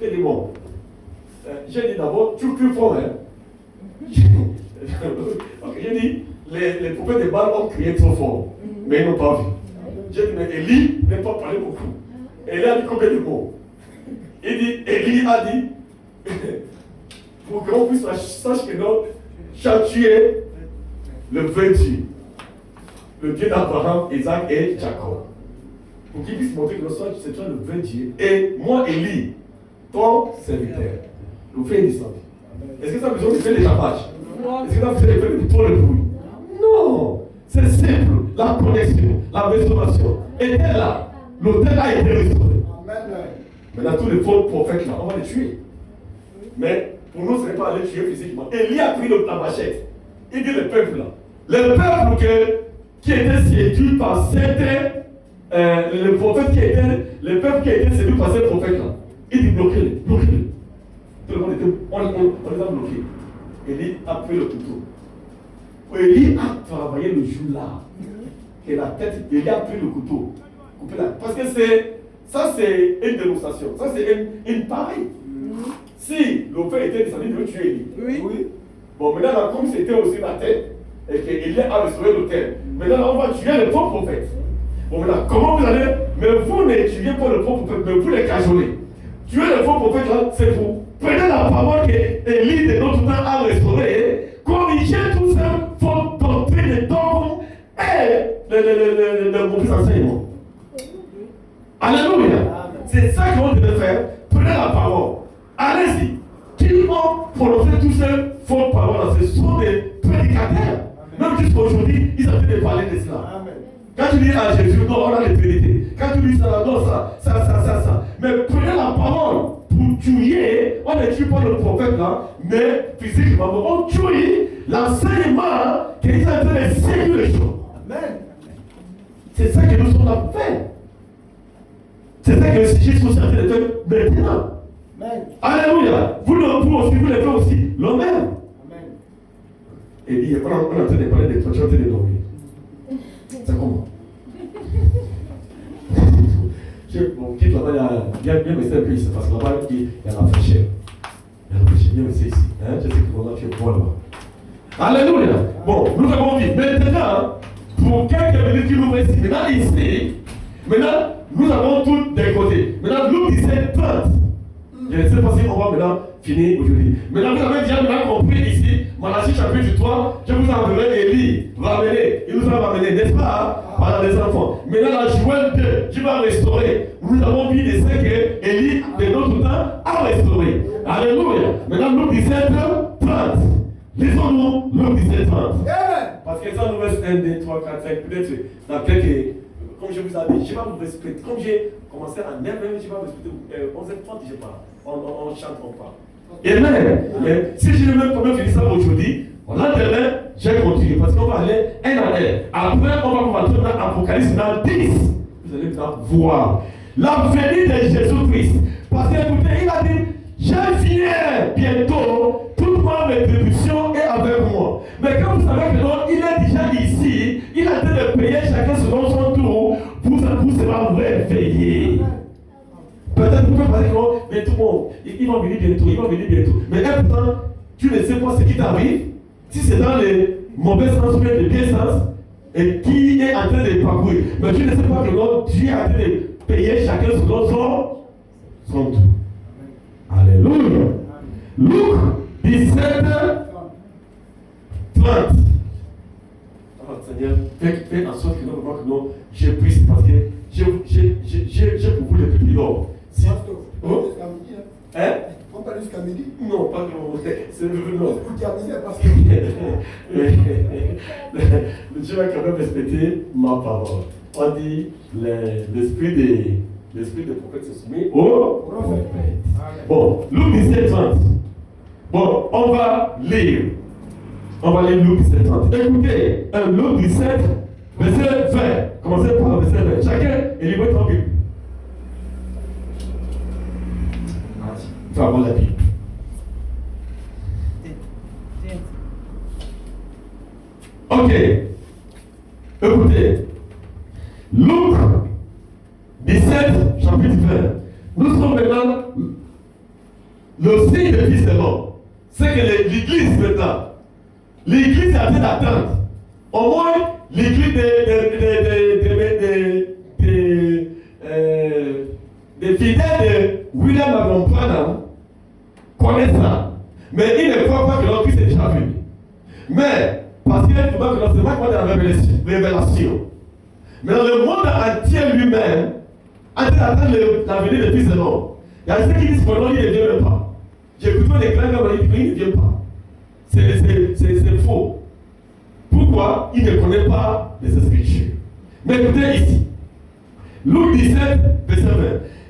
J'ai dit bon. J'ai dit d'abord, tu cries fort, hein. Ok, j'ai dit, les prophètes de Baal ont crié trop fort, mais ils n'ont pas vu. J'ai dit, mais Élie n'a pas parlé beaucoup. Élie a dit combien de mots? Élie a dit, pour qu'on puisse sache que non, tu es le vrai Dieu, le Dieu d'Abraham, Isaac et Jacob. Pour qu'il puisse montrer que c'est toi le vrai Dieu. Et moi, Élie, ton serviteur. Vous faites une descente. Est-ce que ça a besoin de faire les tapages? Est-ce que ça a besoin de faire le bruit? Non. C'est simple. La connexion, la restauration était là. L'autel a été restauré. Maintenant, tous les faux prophètes là, on va les tuer. Mais pour nous, ce n'est pas aller tuer physiquement. Élie a pris la machette. Il dit le peuple là. Le peuple qui était séduit par certains, le peuple qui était séduit par ces prophètes là. Il dit bloquez-les. Tout le monde était, on les a bloqués. Élie a pris le couteau. Élie a travaillé le jour là. Et la tête, Élie a pris le couteau. Parce que ça c'est une démonstration. Ça c'est une pareille. Si le fait était descendu, il devait tuer Élie. Oui. Bon, maintenant, là, comme c'était aussi la tête, et qu'Élie a restauré l'autel, maintenant, là, on va tuer le faux prophète. Bon, maintenant, comment vous allez. Mais vous ne tuez pas le faux prophète, mais vous les cajolez. Tuer le faux prophète, là, c'est vous. Prenez la parole que Élie de notre temps a restaurée, corrigez tout ça, faux doctrine et dogme et le mauvais enseignement. Alléluia. C'est ça qu'on devait faire. Prenez la parole. Allez-y. Qui ont prononcé tous ces fausses paroles, ce sont des prédicateurs. Même jusqu'à aujourd'hui, ils ont en train de parler de cela. Amen. Quand tu dis à Jésus, non, on a les vérités. Quand tu dis ça, non, ça. Mais prenez la parole pour tuer. On ne tue pas le prophète là, mais physiquement, on tue l'enseignement qui est en train de séduire les choses. Amen. C'est ça que nous sommes là pour faire. C'est ça que les Jésus sont en train de faire maintenant. Amen. Alléluia. Vous aussi, vous les faites aussi. L'homme même. Amen. Et dit, on est en train de parler de toi, tu es en train de dormir. C'est comment? Bon, quitte là-bas, il y a bien rester un peu ici, parce que là-bas, il y a la fraîcheur. Bien rester ici. Je sais que là, tu es bon là-bas. Alléluia. Bon, nous avons dit, maintenant, pour quelques minutes qui nous restent ici, maintenant ici, nous avons tout des côtés. Maintenant, nous disons 30. Je ne sais pas si on va maintenant finir aujourd'hui. Maintenant, vous avez déjà compris ici, Malachie chapitre 3, je vous enverrai Élie, ramener. Il nous a ramené, n'est-ce pas, par les enfants. Maintenant, la Joël 2, qui va restaurer. Nous avons vu des saints que Élie, de notre temps, a restauré. Alléluia. Maintenant, nous 17, 30. Lisons-nous, nous 17, 30. Parce que ça nous reste 1, 2, 3, 4, 5, peut-être dans quelques. Comme je vous ai dit, je vais vous respecter. Comme j'ai commencé à 9h, je vais vous respecter. 11h30, je parle. On chante, on parle. Amen. Mais si je ne veux pas finir ça aujourd'hui, lendemain, j'ai continué. Parce qu'on va aller un à un. Après, on va rentrer dans l'Apocalypse dans 10. Vous allez voir la venue de Jésus-Christ. Parce qu'écoutez, il a dit, je viens bientôt, toute ma rétribution est avec moi. Mais quand vous savez que non, il est déjà ici, il a train de payer chacun selon son tour, vous sera réveillé. Peut-être vous pouvez penser que non, mais tout le monde, il va venir bientôt. Mais pourtant, tu ne sais pas ce qui t'arrive, si c'est dans le mauvais sens ou le bien sens, et qui est en train de parcourir. Mais tu ne sais pas que non, Dieu est en train de payer chacun selon son tour. Alléluia. Luc 17, 30. Alors, Seigneur, fais en sorte que nous voyons que non, je puisse, parce que j'ai pour vous les petits d'or. Si. Oh? Hein? On parle jusqu'à midi? Non, pas que c'est le non. Pour terminer, parce que. Le Dieu va quand même respecter ma parole. On dit l'esprit des prophètes se soumet au prophète. Bon, Luc 17, 30. Bon, on va lire. Luc 17, 30. Écoutez, Luc 17, verset 20. Commencez par le verset 20. Chacun est libre de Bible. Il faut avoir la Bible. Ok. Écoutez. Luc 17, chapitre 20. Nous sommes maintenant le signe de Fils de l'homme, c'est que l'église maintenant, l'église est en train d'attendre. Au moins, l'église des fidèles de William Branham connaissent ça. Mais ils ne croient pas que leur Christ est déjà venu. Mais, parce qu'il y a un moment que c'est pas de la révélation. Mais dans le monde entier lui-même, en train d'attendre la venue de Fils de l'homme. Il y a ceux qui disent que non, il ne vient même pas. J'ai écouté des grands gars qui disent qu'il ne vient pas. C'est faux. Pourquoi? Il ne connaît pas les Écritures. Mais écoutez ici. Luc 17, verset 20.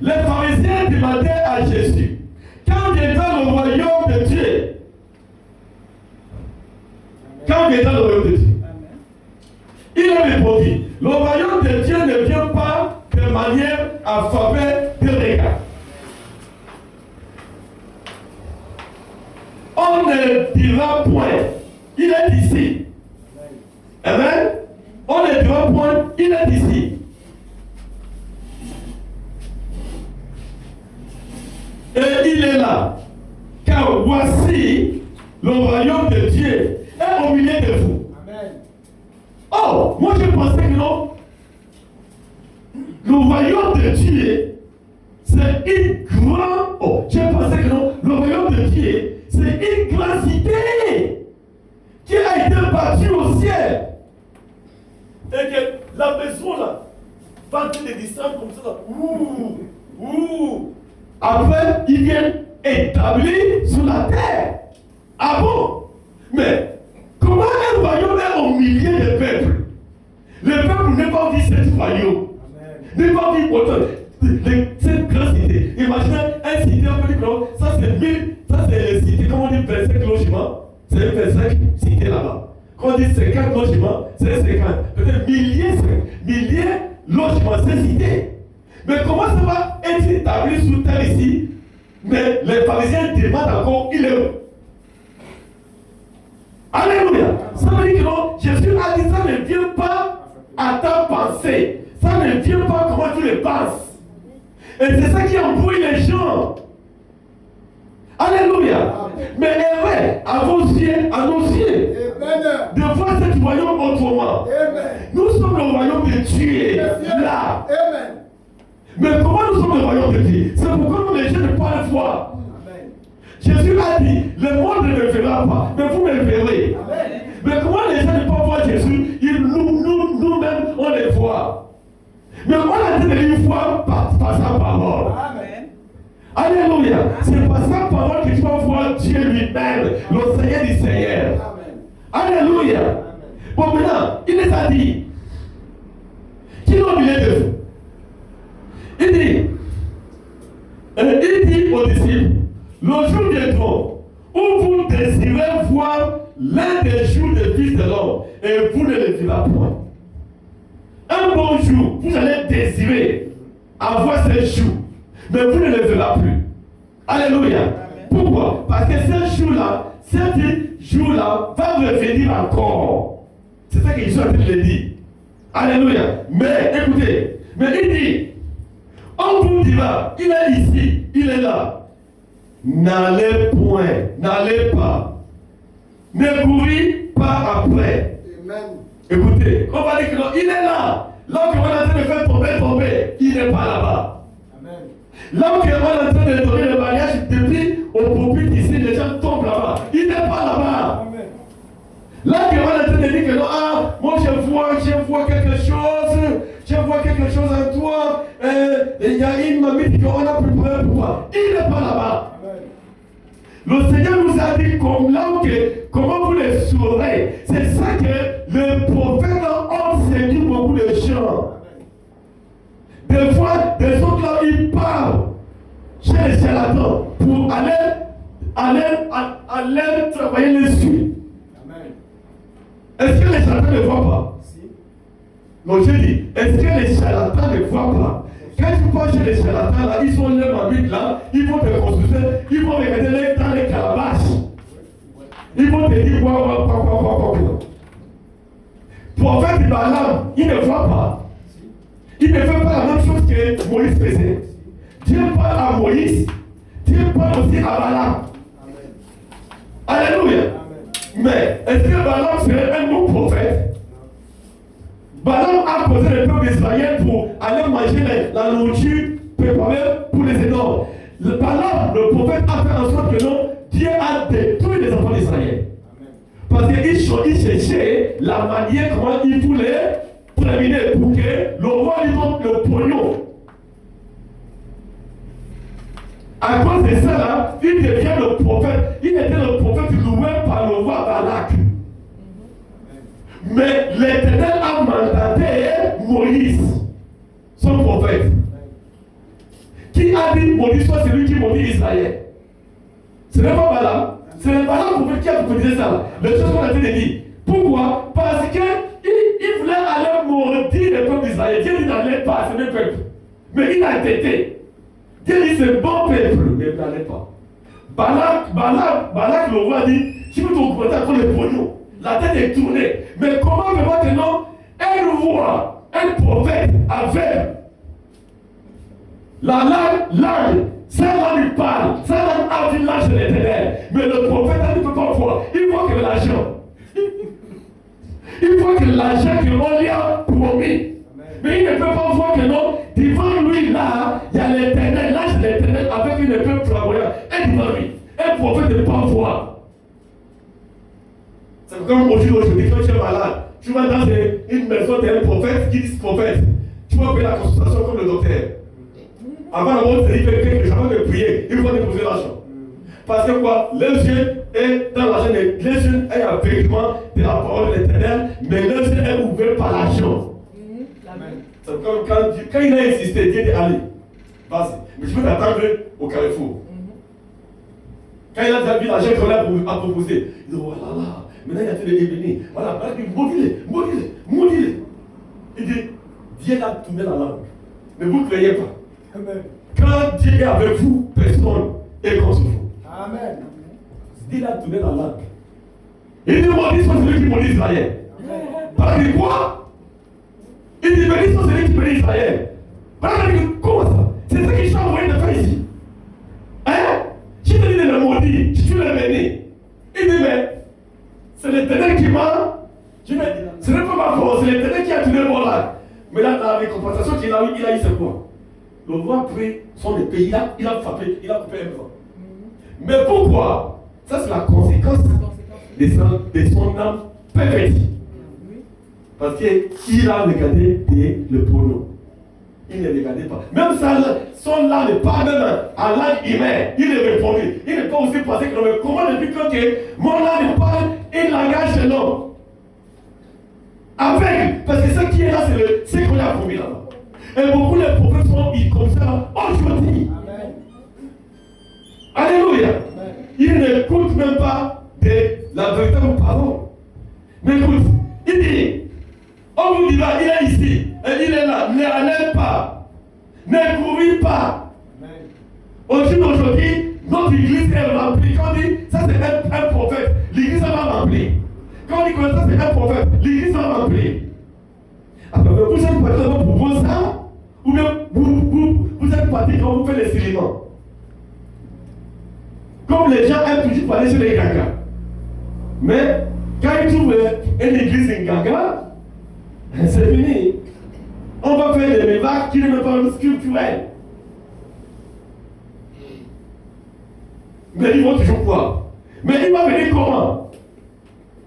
Les pharisiens demandaient à Jésus, quand viendra le royaume de Dieu? Quand viendra le royaume de Dieu? Il a répondu, le royaume de Dieu ne vient pas de manière à faveur de regard. On ne dira point, il est ici. Amen. On ne dira point, il est ici. Et il est là. Car voici, le royaume de Dieu est au milieu de vous. Amen. Oh, moi je pensais que non. Le royaume de Dieu, c'est une grande. Oh, je pensais que non. Le royaume de Dieu, c'est une grande cité qui a été bâtie au ciel. Et que la maison là va des distances comme ça. Ouh. Après, ils viennent établir sur la terre. Ah bon? Mais comment un royaume est au milieu des peuples? Le peuple n'est pas vu cette royaume. N'est pas vu autant. Cette grande cité. Imaginez un cité, on peut dire que ça c'est 1000, ça c'est les cités, comme on dit 25 logements, c'est 25 cités là-bas. Quand on dit 50 logements, c'est 50. Peut-être milliers logements, c'est cité. Mais comment ça va être établi sous terre ici? Mais les pharisiens demandent encore, il est où? Alléluia. Ça veut dire que non, Jésus a dit ça ne vient pas à ta pensée. Ça ne vient pas comment tu le penses. Et c'est ça qui embrouille les gens. Alléluia. Mais ouais, à vos yeux, à nos yeux, de voir cette royaume autrement. Nous sommes le royaume de Dieu. Là. Mais comment nous sommes le royaume de Dieu? C'est pourquoi nous, les gens, ne peuvent pas le voir. Jésus a dit, le monde ne me verra pas, mais vous me verrez. Amen. Mais comment les gens ne peuvent voir Jésus? Nous-mêmes, on les voit. Mais on a dit de lui voir par sa parole. Amen. Alléluia. C'est par sa parole que tu vas voir Dieu lui-même, le Seigneur du Seigneur. Amen. Alléluia. Amen. Bon, maintenant, il les a dit, qui est au milieu de vous? Il dit aux disciples, le jour viendra où vous désirez voir l'un des jours du Fils de l'homme et vous ne le verrez point. Un bon jour, vous allez désirer avoir ce jour, mais vous ne le verrez plus. Alléluia. Amen. Pourquoi? Parce que ce jour-là va revenir encore. C'est ça que Jésus a dit. Alléluia. Mais écoutez, mais il dit, on vous dira, il est ici, il est là. N'allez point, n'allez pas. Ne courez pas après. Amen. Écoutez, on va dire que non, il est là. Là qu'on est en train de faire tomber, il n'est pas là-bas. Amen. Là qu'on est en train de donner le mariage depuis au pulpit ici, les gens tombent là-bas. Il n'est pas là-bas. Amen. Là qu'on est en train de dire que non, moi je vois quelque chose. Je vois quelque chose en toi. Il y a une mamie qu'on a préparé pour toi. Il n'est pas là-bas. Le Seigneur nous a dit comment vous les saurez. C'est ça que le prophète a enseigné beaucoup de gens. Des fois, des autres là, ils parlent chez les charlatans pour aller travailler les yeux. Est-ce que les charlatans ne voient pas? Non, je dis, est-ce que les charlatans ne voient pas? Quand tu passes chez les charlatans, là, ils sont là, mamie, là, ils vont te consulter, ils vont regarder dans les calabashes. Ils vont te dire, quoi. Prophète Balaam, il ne voit pas. Il ne fait pas la même chose que Moïse faisait. Dieu parle à Moïse. Dieu parle aussi à Balaam. Alléluia. Mais est-ce que Balaam serait un bon prophète? Balaam a posé le peuple d'Israël pour aller manger la nourriture préparée pour les énormes. Balaam, le prophète, a fait en sorte que non, Dieu a détruit les enfants d'Israël. Parce qu'il cherchait la manière comment il voulait terminer pour que le roi lui donne le pognon. À cause de ça, là, il devient le prophète. Il était le prophète loué par le roi Balak. Mais l'Éternel a mandaté Moïse, son prophète. Qui a dit Moïse soit celui qui maudit Israël? Ce n'est pas Balaam. C'est le Balaam prophète qui a proposé ça. Le chose qu'on a fait de dire. Pourquoi? Parce qu'il voulait aller maudire le peuple d'Israël. Dieu dit n'allait pas, c'est le peuple. Mais il a été. Dieu dit c'est bon peuple, mais il n'allait pas. Balak le roi dit tu peux t'augmenter à cause des pognons. La tête est tournée. Mais comment vraiment que non? Elle voit un prophète aveugle. La langue, sa langue parle, sa langue a vu l'âge de l'Éternel. Mais le prophète ne peut pas voir. Il voit que l'argent. Il voit que l'argent que l'on lui a promis. Mais il ne peut pas voir que non, devant lui là, il y a l'Éternel, l'âge de l'Éternel avec une épée flamboyante. Et devant lui, un prophète ne peut pas voir. C'est comme aujourd'hui, quand tu es malade, tu vas dans une maison d'un prophète qui dit prophète. Tu vas payer la consultation comme le docteur. Avant d'avoir dit quelqu'un que j'avais de prier, il faut déposer l'argent. Parce que quoi? Les yeux est dans l'argent, les yeux est aveuglement de la parole de l'Éternel, mais les yeux est ouvert par l'argent. C'est comme quand il a insisté, Dieu dit allez, vas-y, mais je peux t'attendre au carrefour. Quand il a déjà vu l'argent qu'on a proposé, il dit voilà là, maintenant il a fait des bénis, voilà, maudis-les. Il dit, Dieu a tourné la langue. Ne vous croyez pas. Amen. Quand Dieu est avec vous, personne est contre vous. Amen. Dieu a tourné la langue. Il dit maudit soit celui qui maudit Israël. Parce que quoi? Il dit béni soit celui qui bénit Israël. Comment ça? C'est ce qu'il t'a envoyé de faire ici. Hein? Tu te dis de le maudire, tu le bénis. Il dit mais c'est l'Éternel qui m'a. Ce n'est pas ma force, c'est l'Éternel qui a tourné mon langue. Mais là, la récompensation qu'il a eu, c'est quoi? Le roi a pris son épée, il a frappé, il a coupé un bras. Mais pourquoi? Ça, c'est la conséquence de son âme pervertie. Parce qu'il a regardé le pognon. Il ne regardait pas. Même ça, son langue n'est pas même en langue humaine. Il est répondu. Il n'est pas aussi passé que l'homme. Comment depuis que mon langue parle un langage de l'homme? Avec, parce que ce qui est là, c'est ce qu'on a promis là-bas. Et beaucoup de prophètes sont comme ça aujourd'hui. Alléluia. Amen. Ils n'écoutent même pas de la véritable parole. Mais écoute, il dit, on vous dira, il est ici, et il est là, ne allez pas, ne courez pas. Aujourd'hui, notre église est remplie. Quand on dit, ça c'est un prophète, l'église va remplir. Quand on dit que ça c'est un prophète, l'église va remplir. Alors, vous êtes partis pour voir ça? Ou bien vous êtes partis quand vous faites les céliments. Comme les gens aiment toujours parler sur les gangas. Mais quand ils trouvent une église en ganga, c'est fini. On va faire des mévaques qui ne sont pas sculpturels. Mais ils vont toujours croire. Mais il va venir comment?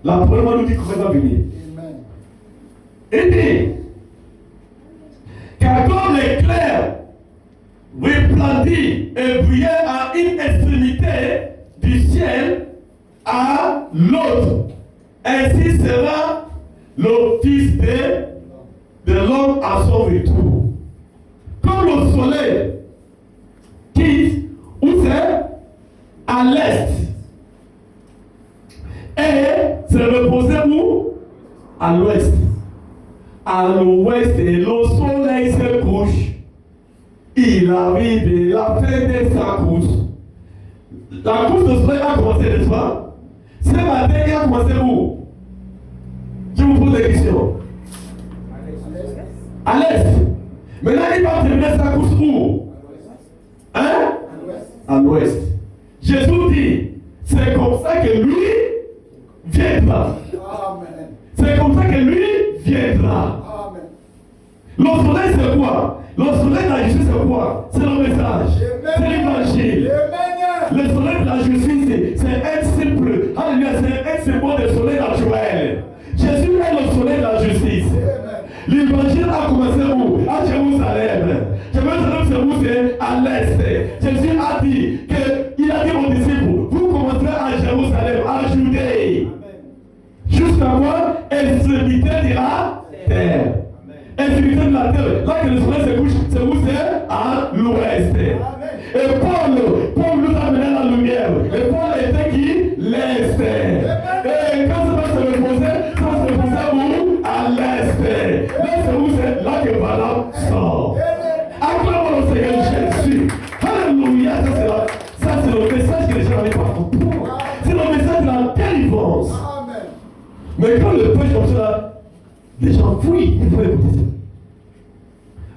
La parole nous dit comment il va venir. Et dit, car comme l'éclair réplandit et brillait à une extrémité du ciel à l'autre, ainsi sera le Fils de l'homme à son retour. Comme le soleil quitte, où c'est? À l'est. Et se reposer où? À l'ouest. À l'ouest, et le soleil se couche. Il arrive et la fin de sa course. La course de soleil a commencé, n'est-ce pas? Ce matin, il a commencé où? Je vous pose des questions. À l'est. Maintenant, il va terminer sa course où? Hein? À l'ouest. Jésus dit, c'est comme ça que lui viendra. Amen. C'est comme ça que lui viendra. Amen. Le soleil c'est quoi? Le soleil de la justice c'est quoi? C'est le message. C'est l'évangile. Le soleil de la justice, c'est un simple, alléluia, c'est un symbole de soleil naturel. Jésus est le soleil de la justice. L'évangile a commencé où? À Jérusalem. Jérusalem c'est où? C'est à l'est. Jésus a dit qu'il a dit aux disciples, vous commencerez à Jérusalem, à Judée. Jusqu'à quoi? Extrémité de la terre. Extrémité de la terre. Là que le soleil se couche, c'est où? C'est à l'ouest. Et Paul nous a amené la lumière. Et Paul était qui? L'est. Et quand ça va se reposer, ça se reposer où? À l'est. Là c'est où? C'est là que Balaam sort. Acclamons le Seigneur Jésus. Alléluia. Ça c'est le message que les gens n'avaient pas compris. C'est le message de la délivrance. Mais quand le peuple comme ça, les gens fuient, il faut écouter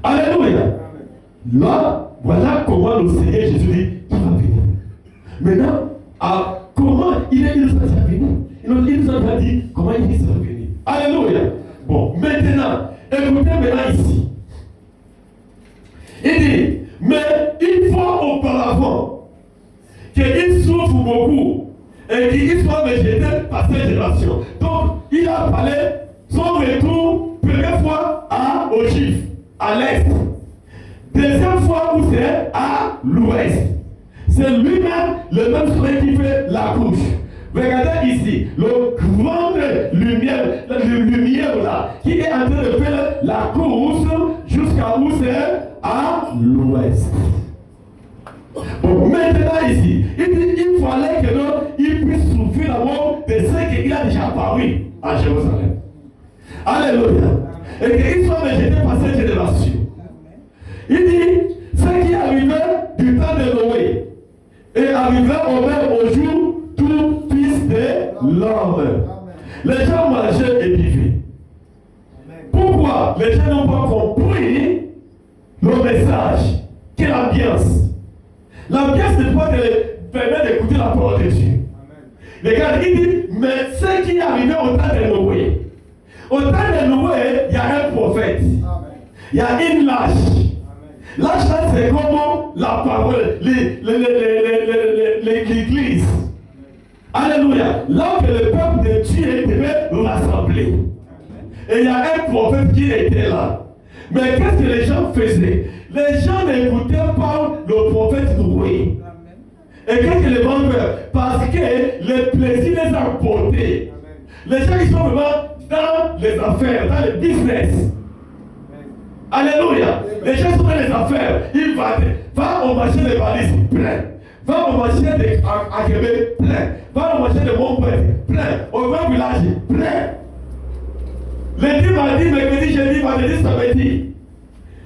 ça. Alléluia. Là, voilà comment le Seigneur Jésus dit qu'il va venir. Maintenant, comment il nous a déjà venu. Il nous a déjà dit comment il va venir. Alléluia. Bon, maintenant, écoutez maintenant ici. Il dit, mais il faut auparavant qu'il souffre beaucoup et qu'il soit rejeté par cette génération. Donc, il a parlé son retour, première fois aux Juifs, à l'est. Deuxième fois où c'est à l'ouest. C'est lui-même le même soleil qui fait la couche. Regardez ici, le grand lumière là, qui est en train de faire la course jusqu'à où c'est à l'ouest. Bon, maintenant ici, il dit il fallait qu'il puisse souffrir d'abord de ce qu'il a déjà paru à Jérusalem. Alléluia. Et qu'il soit rejeté par cette génération. Il dit, ce qui arrivait du temps de Noé et arrivait au même au jour tout fils de l'homme. Les gens mangeaient et buvaient. Pourquoi les gens n'ont pas compris le message? Quelle ambiance? L'ambiance n'est pas de permettre d'écouter la parole de Dieu. Regarde, il dit, mais ce qui est arrivé au temps de Noé. Au temps de Noé, il y a un prophète. Il y a une lâche. Lâche là, c'est comme la parole, l'église. Alléluia. Là que le peuple de Dieu devait rassembler. Et il y a un prophète qui était là. Mais qu'est-ce que les gens faisaient? Les gens n'écoutaient pas le prophète Noé. Et qu'est-ce que les gens faisaient? Parce que le plaisir les a portés. Les gens ils sont vraiment dans les affaires, dans le business. Alléluia. Les gens sont dans les affaires. Ils va au marché de valises plein. Va au marché de Akébé plein. Va au marché de Montpellier plein. Au grand village plein. Lundi, mardi, mercredi, jeudi, vendredi, samedi.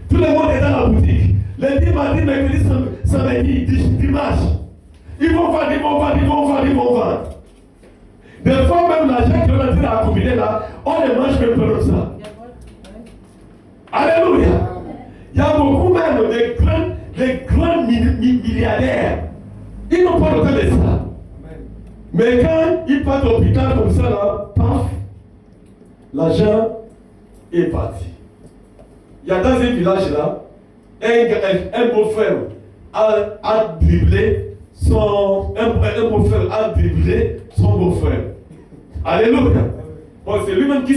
Tout le monde est dans la boutique. Lundi, mardi, mercredi, samedi, dimanche. Ils vont vendre. Des fois même l'argent qu'on a dit à accumuler là, on ne mange même pas comme ça. Alléluia. Il y a beaucoup même de grands milliardaires. Ils n'ont pas le temps de ça. Mais quand ils partent à l'hôpital comme ça là, paf, l'argent est parti. Il y a dans un village là, un beau-frère a dribblé un beau-frère a dribblé son beau-frère. Alléluia. Bon, c'est lui-même qui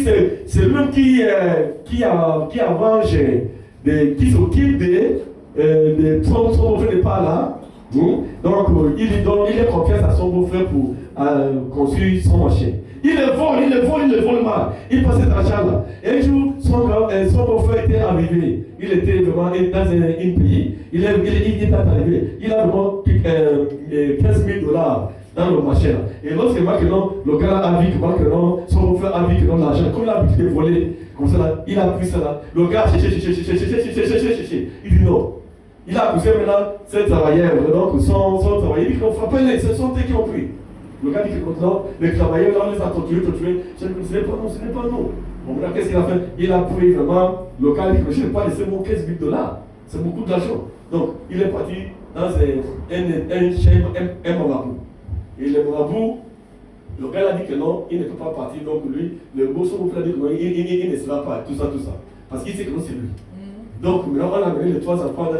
arrange, qui s'occupe de son beau-frère n'est pas là. Donc il est confiance à son beau-frère pour construire son machin. Il le vole mal. Il passe cet argent-là. Un jour, son beau-frère était arrivé. Il était vraiment dans un pays. Il est arrivé. Il a vraiment 15 000 $ dans le marché. Et lorsque le gars a vu que son beau-frère a vu que l'argent, comme il a vu qu'il est volé, comme ça, là, il a pris ça là. Le gars a cherché. Il dit non. Il a accusé maintenant ses travailleurs. Donc, son travailleur. Il dit qu'on frappait, ce sont eux qui ont pris. Le gars dit que maintenant, les travailleurs, là, on les a torturés. Ce n'est pas nous. Bon, qu'est-ce qu'il a fait? Il a pris vraiment, le gars dit que je n'ai pas laissé mon 15 000 $. C'est beaucoup d'argent. Donc, il est parti dans un marabout. Et le marabout, le gars a dit que non, il ne peut pas partir. Donc, lui, le bourgeois a dit que non, il ne sera pas. Tout ça. Parce qu'il sait que non, c'est lui. Donc, maintenant, on a amené les trois enfants,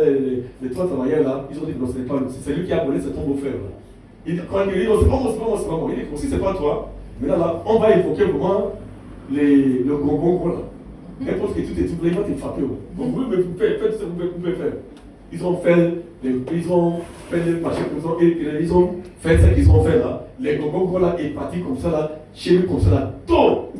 les trois travailleurs là. Ils ont dit que non, ce n'est pas lui. C'est lui qui a volé ce ton beau-frère. Quand il dit non, c'est pas moi. Il dit que si c'est pas toi, maintenant là, on va évoquer vraiment le gongon là. N'importe que tout est tout, il va te frapper. Donc, vous faites ce que vous pouvez faire. Ils ont fait les machins comme ça, et ils ont fait ce qu'ils ont fait là. Les gogos là est parti comme ça là, chez lui comme ça là, tout.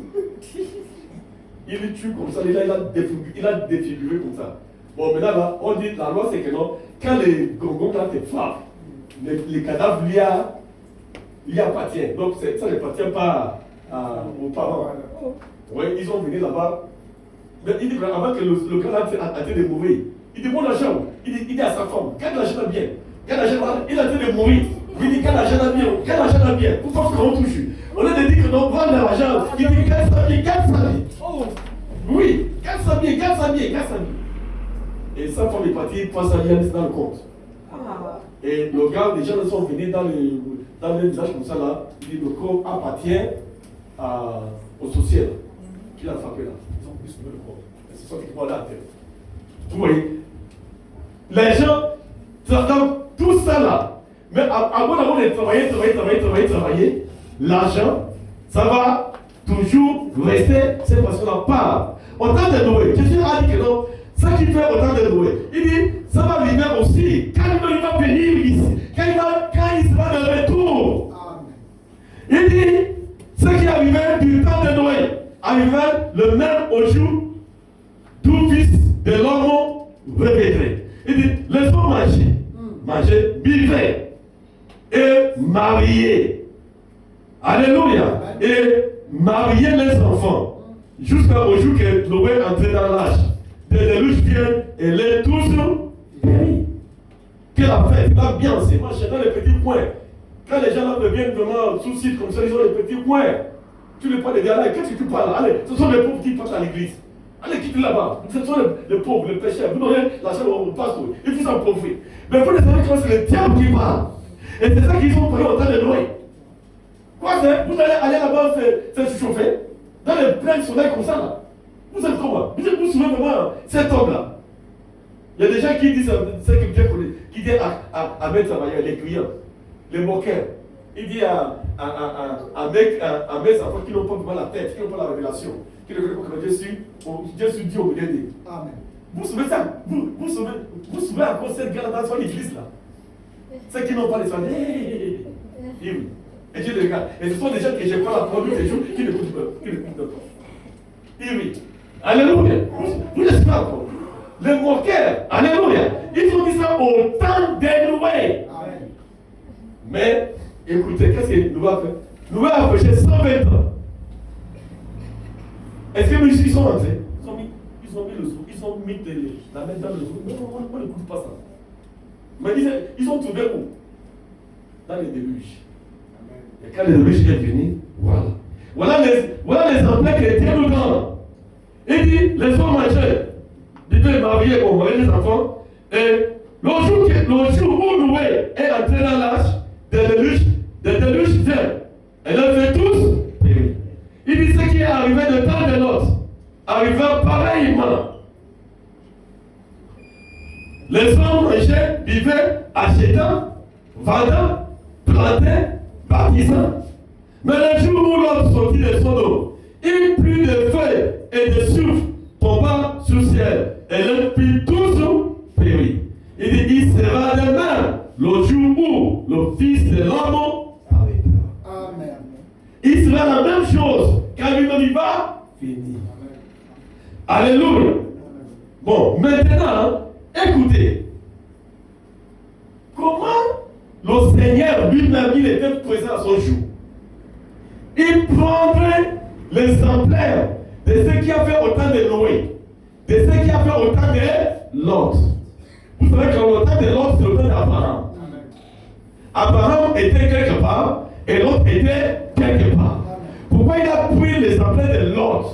Il le tue comme ça, il a défiguré comme ça. Bon, maintenant là, on dit, la loi c'est que non, quand les gogos là te frappent, les cadavres lui appartiennent. Donc ça n'appartient pas aux parents. Oui, ils ont venu là-bas. Mais il dit avant que le gars là a été de mourir, il dit mon argent, il dit à sa femme, quand l'argent a bien, il a été de mourir. Il dit quand l'argent a bien, pourquoi on touche? On a dit que non, prendre l'argent, il dit 400 000. Oh, oui, 400 000. Et sa femme est partie, 300 000 dans le compte. Et le gars, les gens sont venus dans le village comme ça là, il dit le corps appartient au social qui l'a frappé là. Ils ont plus le corps. C'est ça qui va là à terre. Vous voyez? Les gens, dans tout ça là, mais avant d'avoir travailler, l'argent, ça va toujours rester cette personne-là part. Au temps de Noé, Jésus a dit que non, ce qu'il fait au temps de Noé, il dit, ça va arriver aussi, quand il va venir ici, quand il sera de retour. Il dit, ce qui arrivait du temps de Noé, arrivait le même au jour tout fils de l'homme revêtrait. Il dit, laissons manger, vivre et marier. Alléluia. Et marier les enfants. Jusqu'au jour que Noé entrait dans l'âge. Des déluges viennent et les tous péris. Quelle fête, l'ambiance, c'est marché dans les petits coins. Quand les gens là viennent vraiment sous site comme ça, ils ont les petits coins. Tu les parles des gars là, qu'est-ce que tu parles? Allez, ce sont les pauvres qui partent à l'église. Allez, quitte là-bas. Ce sont les pauvres, les pécheurs. Vous donnez l'argent au pasteur. Il faut s'en profiter. Mais vous savez comment c'est le diable qui parle. Et c'est ça qu'ils ont parlé au temps de Noé. Quoi c'est? Vous allez aller là-bas faire se chauffer. Dans les pleins soleil comme ça là. Vous êtes comment? Vous souvenez vraiment cet homme-là. Il y a des gens qui disent, c'est que Dieu connaît, qui disent à mes travailleurs, les clients, les moqueurs. Il dit à mes enfants qui n'ont pas vraiment la tête, qui n'ont pas la révélation, qui ne connaissent pas que Jésus dit au milieu d'eux. Amen. Vous savez ça? Vous savez encore cette guerre dans son église là? Ceux qui n'ont pas les soins. Oui. Et Dieu les regarde. Et ce sont des gens que je parle la parole des jours qui n'écoutent pas. Oui. Alléluia. Vous n'êtes pas encore. Les moqueurs, alléluia. Ils ont dit ça au temps de Noé. Mais, écoutez, qu'est-ce que Noé a fait? Noé a prêché 120 ans. Est-ce que ils sont rentrés? Ils ont mis la main dans le zoo. Non, on n'écoute pas ça. Mais ils ont trouvé où? Dans les déluges. Et quand les déluges est venu, voilà les emplois chrétiens dedans. Il dit, les hommes mangeaient. Ils devaient marier pour marier les enfants. Et le jour où Noé est entré dans l'âge, des déluges viennent. Et là, fait tous périr. Il dit ce qui est arrivé de temps de l'autre, arriva pareillement. Les hommes mangeaient, vivaient, achetant, vendant, plantaient, bâtissant. Mais le jour où l'homme sortit de Sodome, il plut de feu et de souffle tomba sur le ciel, et le fit tous périr. Il dit, il sera de même le jour où le Fils de l'homme arrivera. Amen. Il sera la même chose quand il va finir. Alléluia. Bon, maintenant, écoutez. Comment le Seigneur lui-même, il était présent à son jour? Il prendrait l'exemplaire de ce qui a fait au temps de Noé, de ce qui a fait au temps de Lot. Vous savez que le temps de Lot, c'est le temps d'Abraham. Abraham était quelque part et Lot était quelque part. Pourquoi il a pris l'exemplaire de Lot?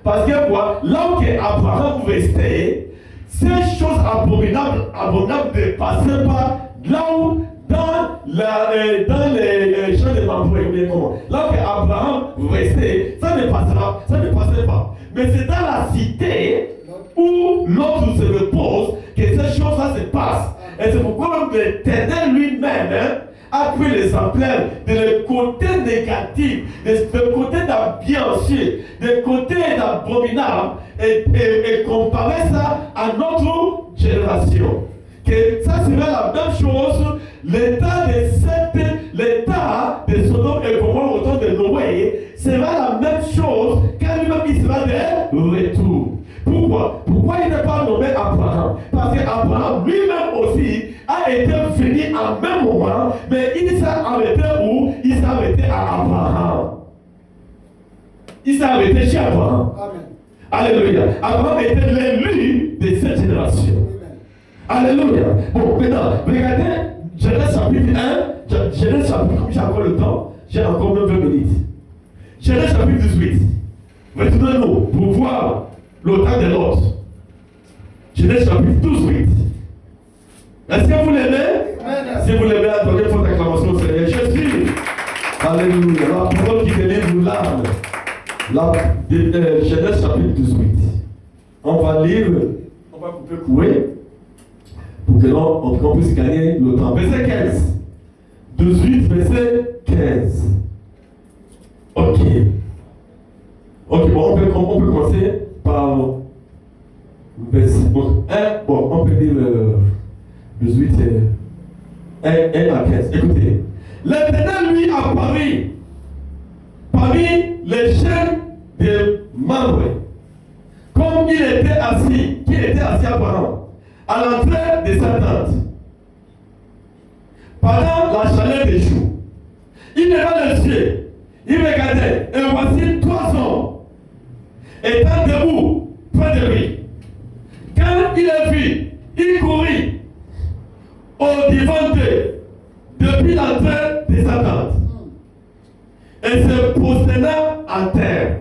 Parce que quoi? Là où Abraham restait, ces choses abominables ne passaient pas là où, dans les champs de bambou, là où Abraham restait, ça ne passait pas. Mais c'est dans la cité où l'autre se repose que ces choses-là se passent. Et c'est pourquoi même l'Éternel lui-même a pris l'exemplaire de le côté négatif, de côté d'ambiancier, de côté d'abominable, et comparer ça à notre génération. Que ça serait la même chose, l'état de Sodome et Gomorrhe au temps de Noé sera la même chose quand lui-même il sera de retour. Pourquoi il n'est pas nommé Abraham? Parce qu'Abraham lui-même aussi a été venu en même moment, mais il s'est arrêté où? Il s'est arrêté à Abraham. Il s'est arrêté chez Abraham. Amen. Alléluia. Abraham était l'élu de cette génération. Amen. Alléluia. Bon, maintenant, regardez, Genèse chapitre 1, Genèse chapitre, comme j'ai encore le temps, j'ai encore même 20 minutes. Genèse chapitre 18. Retournez-nous pour voir l'auteur de l'autre. Genèse chapitre 18. Est-ce que vous l'aimez? Si vous l'aimez, attendez votre acclamation au Seigneur. Jésus. Alléluia. La parole qui délivre l'âme. Genèse chapitre 18. On va lire, on va couper pour qu'on puisse gagner le temps. Verset 15. 18, verset 15. Ok, bon, on peut commencer par verset 1. Bon, on peut dire 18 1 à 15. Écoutez. L'Éternel lui apparut parmi les chaînes de Mamré, comme qu'il était assis Abraham, à l'entrée de sa tente, pendant la chaleur des jours. Il leva les yeux, il regardait, et voici 3 hommes étant debout près de lui. Quand il a vu, il courut au-devant d'eux, depuis l'entrée de sa tente, et se prosterna en terre.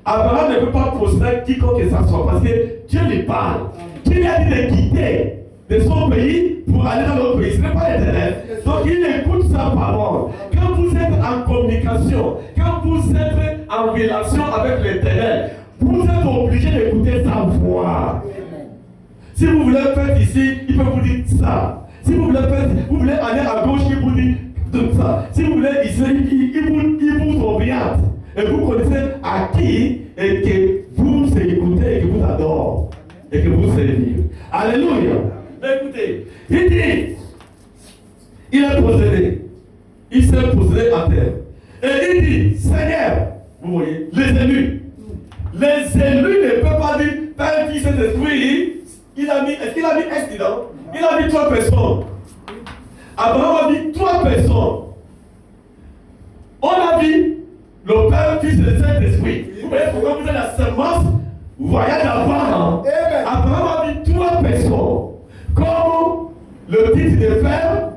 Abraham ne peut pas prosterner quiconque que ça soit, parce que Dieu lui parle. Dieu lui a dit de quitter de son pays pour aller dans l'autre pays. Ce n'est pas l'Éternel. Donc il écoute sa parole. Quand vous êtes en communication, quand vous êtes en relation avec l'Éternel, vous êtes obligé d'écouter sa voix. Si vous voulez faire ici, il peut vous dire ça. Si vous voulez aller à gauche, il vous dit tout ça. Si vous voulez ici, il vous oriente. Et vous connaissez à qui et que vous écoutez et que vous adorez et que vous servez. Alléluia. Écoutez, il dit, il est possédé. Il s'est possédé à terre. Et il dit, Seigneur, vous voyez, les élus. Les élus ne peuvent pas dire, Père, Fils et Esprit. Est-ce qu'il a mis un dedans? Il a mis 3 personnes. Abraham a mis 3 personnes. On a dit le Père, Fils et le Saint-Esprit. Vous voyez pourquoi vous êtes la semence voyage d'Abraham. Abraham a mis 3 personnes. Comme le titre de Père,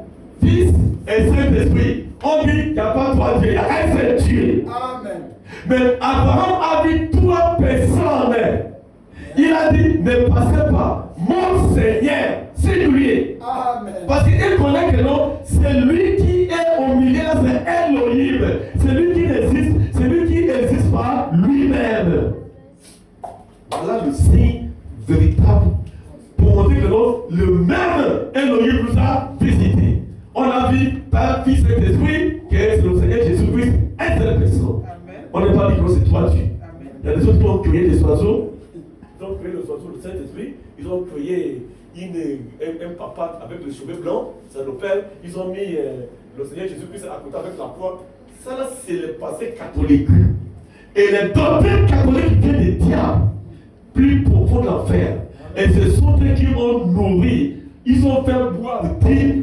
Fils et Saint-Esprit. On dit qu'il n'y a pas 3 dieux, il y a un seul Dieu. Amen. Mais Abraham a mis 3 personnes. Il a dit, ne passez pas. Mon Seigneur, c'est lui. Amen. Parce qu'il connaît que non, c'est lui qui est au milieu, c'est Elohim. C'est lui qui existe, c'est lui qui n'existe pas lui-même. Voilà le signe véritable pour montrer que non, le même Elohim nous a visité. On a vu par Fils et Esprit que c'est le Seigneur Jésus-Christ, un seul personne. On n'a pas dit que c'est 3 dieux. Il y a des autres qui ont créé des oiseaux. Ils ont créé le oiseau, le Saint-Esprit. Ils ont créé un papa avec le cheveu blanc, c'est le Père. Ils ont mis le Seigneur Jésus-Christ à côté avec la croix. Ça là, c'est le passé catholique. Et les doctrines catholiques viennent des diables, plus profonds de l'enfer. Et ce sont eux qui ont nourri. Ils ont fait boire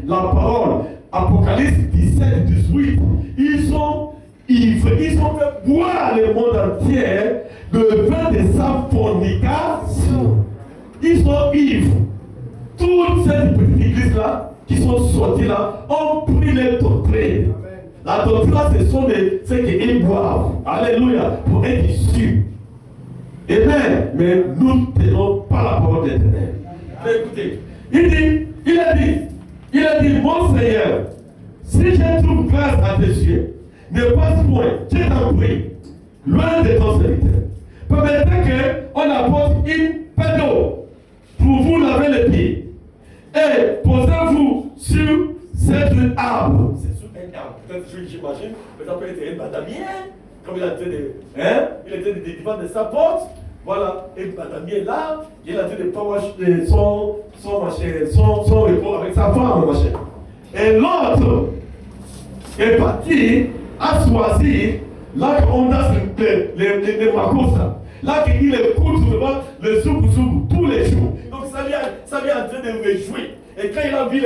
la parole. Apocalypse 17, 18. Ils ont ivres. Ils ont fait boire le monde entier le vin de sa fornication. Ils sont ivres. Toutes ces petites églises-là qui sont sorties là ont pris les doctrines. La doctrine, ce sont ceux qui boivent. Alléluia. Pour être issus. Amen. Mais nous ne tenons pas la parole de l'Éternel. Mais écoutez, il a dit, mon Seigneur, si je trouve grâce à tes yeux, ne passe point, je t'en prie, loin de ton serviteur. Permettez qu'on apporte une paix d'eau pour vous laver les pieds. Et posez-vous sur cet arbre. C'est sur un arbre. Peut-être, j'imagine, peut-être qu'il était un badamier, comme il a été il était devant de sa porte. Voilà, et le badamier là, il a été de pas son repos avec sa femme, machin. Et l'autre est parti, a choisi, là qu'on a les macos, là qu'il écoute souvent le souk tous les jours. Donc ça vient en train de me réjouir. Et quand il a vu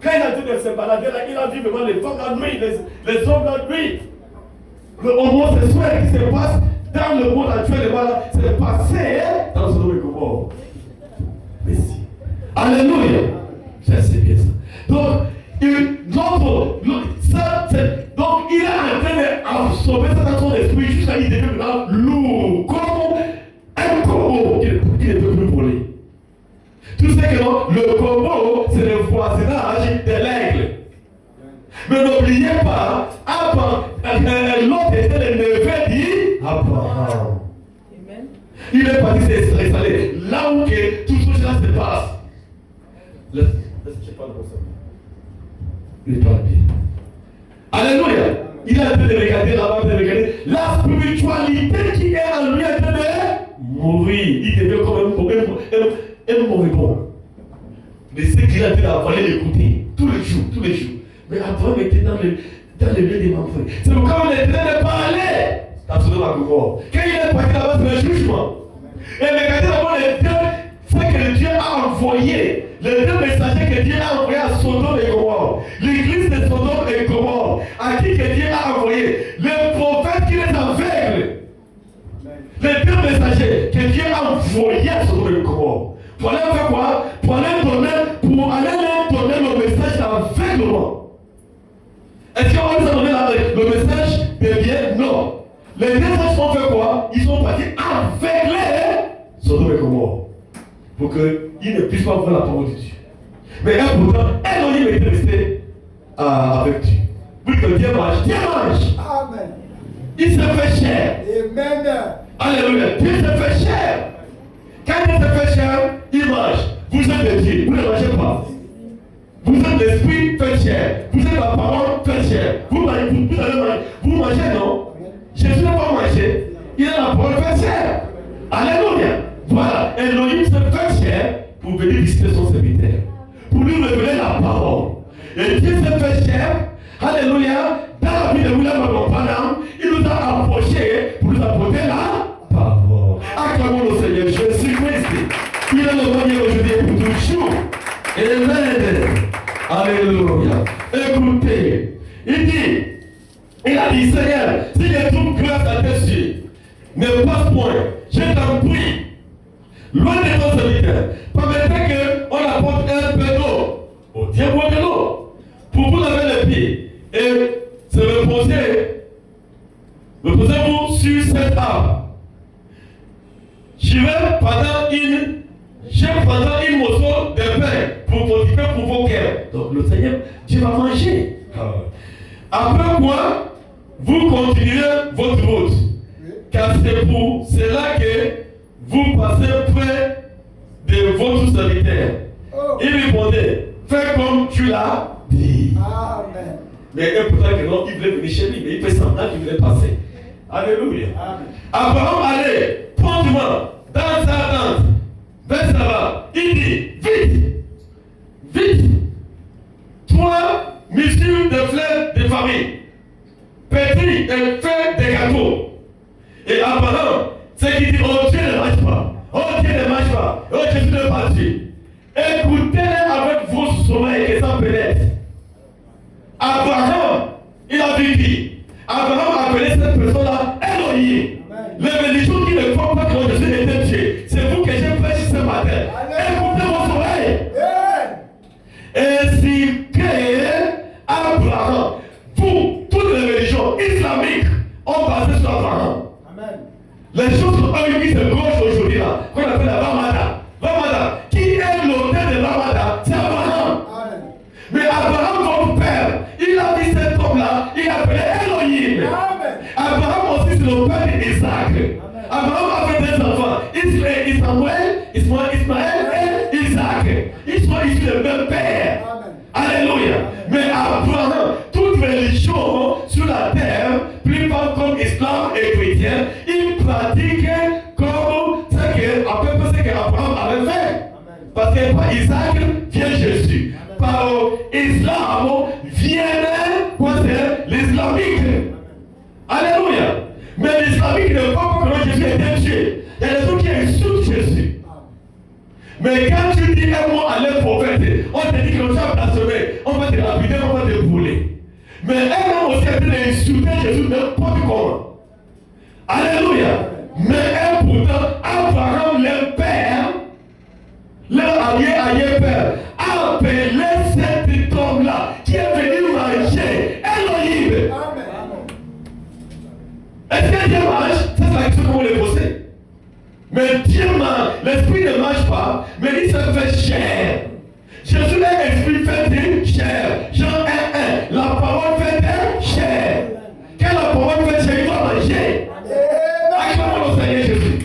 quand il a en train de se balader là, il a vu vraiment les femmes la nuit, les hommes la nuit. Le homosexuel qui se passe dans le monde actuellement là, c'est passé dans ce domaine commun. Merci. Alléluia. C'est bien ça. Donc, donc il est en train d'absorber ça dans son esprit jusqu'à il devient maintenant lourd, comme un corbeau qui ne peut plus voler. Tu sais que non, le corbeau, c'est le voisinage de l'aigle. Mais n'oubliez pas, l'autre était le neveu d'Abraham. Il est parti s'installer là où tout cela se passe. Laisse-moi parler comme ça. Il parle bien. Alléluia. Il est en train de regarder là-bas, de regarder la spiritualité qui est en lui en train de mourir. Il devient comme un moribond. Mais c'est qu'il a été avaler l'écouter tous les jours. Mais Abraham était dans le lieu des membres. C'est pourquoi on est en train de parler. Absolument à Gomorrhe. Quand il est parti là-bas, c'est le jugement. Et regardez d'abord les deux, c'est que Dieu a envoyé. Les deux messagers que Dieu a envoyés à Sodome et Gomorrhe. L'église de Sodome et Gomorrhe. À qui que Dieu a envoyé. Les prophètes qui les aveugles. Les deux messagers que Dieu a envoyés à Sodome et Gomorrhe. Pour aller faire quoi? Pour aller leur donner le message d'aveuglement. Est-ce qu'on nous a donné le message de bien? Non. Les deux messages ont fait quoi? Ils sont partis aveugler Sodome et Gomorrhe. Pour qu'ils ne puissent pas voir la parole de Dieu. Mais là, pourtant, Elohim était resté avec Dieu. Oui, que Dieu mange. Amen. Il se fait chair. Amen. Alléluia. Dieu se fait chair. Quand Dieu se fait chair, il mange. Vous êtes de Dieu, vous ne mangez pas. Vous êtes l'esprit fait chair. Vous êtes la parole fait chair. Vous mangez, non? Jésus n'a pas mangé. Il a la parole fait chair. Alléluia. Voilà, Elohim se fait chair pour venir visiter son serviteur, pour lui révéler la parole. Et Dieu se fait chair, alléluia, dans la vie de William Branham, il nous a approchés pour nous apporter la parole. Acclamons le Seigneur Jésus-Christ. Il est le premier aujourd'hui et pour toujours. Amen. Alléluia. Écoutez, il a dit, Seigneur, si je trouve grâce à tes yeux, ne passe point, je t'en prie. Loin de ton serviteur, permettez qu'on apporte un peu d'eau. Oh, Dieu boit de l'eau. Pour vous laver les pieds. Et se reposer. Reposez-vous sur cet arbre. Je prendrai une morceau de pain pour fortifier pour vos cœurs. Donc le Seigneur, Dieu va manger. Après quoi, vous continuez votre route. Car c'est pour cela que vous passez près de votre serviteur. Il répondait, fais comme tu l'as dit. Amen. Mais pourtant que non, il voulait venir chez lui, mais il fait semblant qu'il voulait passer. Alléluia. Abraham allait promptement dans sa tente, vers là-bas. Il dit, vite, 3 mesures de fleurs de famille, petit et fait des gâteaux. Et Abraham, c'est qu'il dit, oh Dieu ne marche pas. Oh Dieu ne marche pas. Oh Jésus ne marche pas. Écoutez-les avec vos sommeils que ça pénètre. Abraham, il a vécu. Abraham appelait cette personne-là Elohim. Les religions qui ne croient pas que Jésus était Dieu. C'est vous que j'ai prêché ce matin. Écoutez vos oreilles. Ainsi que Abraham, vous, toutes les religions islamiques ont basé sur Abraham. Les choses qui se gauche aujourd'hui là, qu'on appelle la Vamada. Mais elle a aussi été d'insulter Jésus n'importe comment. Alléluia. Mais elle pourtant, Abraham, leur père, leur arrière-père, a appelé cet homme-là qui est venu manger Elohim. Est-ce que Dieu mange? C'est la question qu'on va le poser. Mais Dieu mange, l'esprit ne mange pas, mais il se fait chair. Jésus est esprit fait de chair. Jean 1:1, la parole fait de chair. Quand la parole fait de chair, il doit manger. Acclamons le Seigneur Jésus.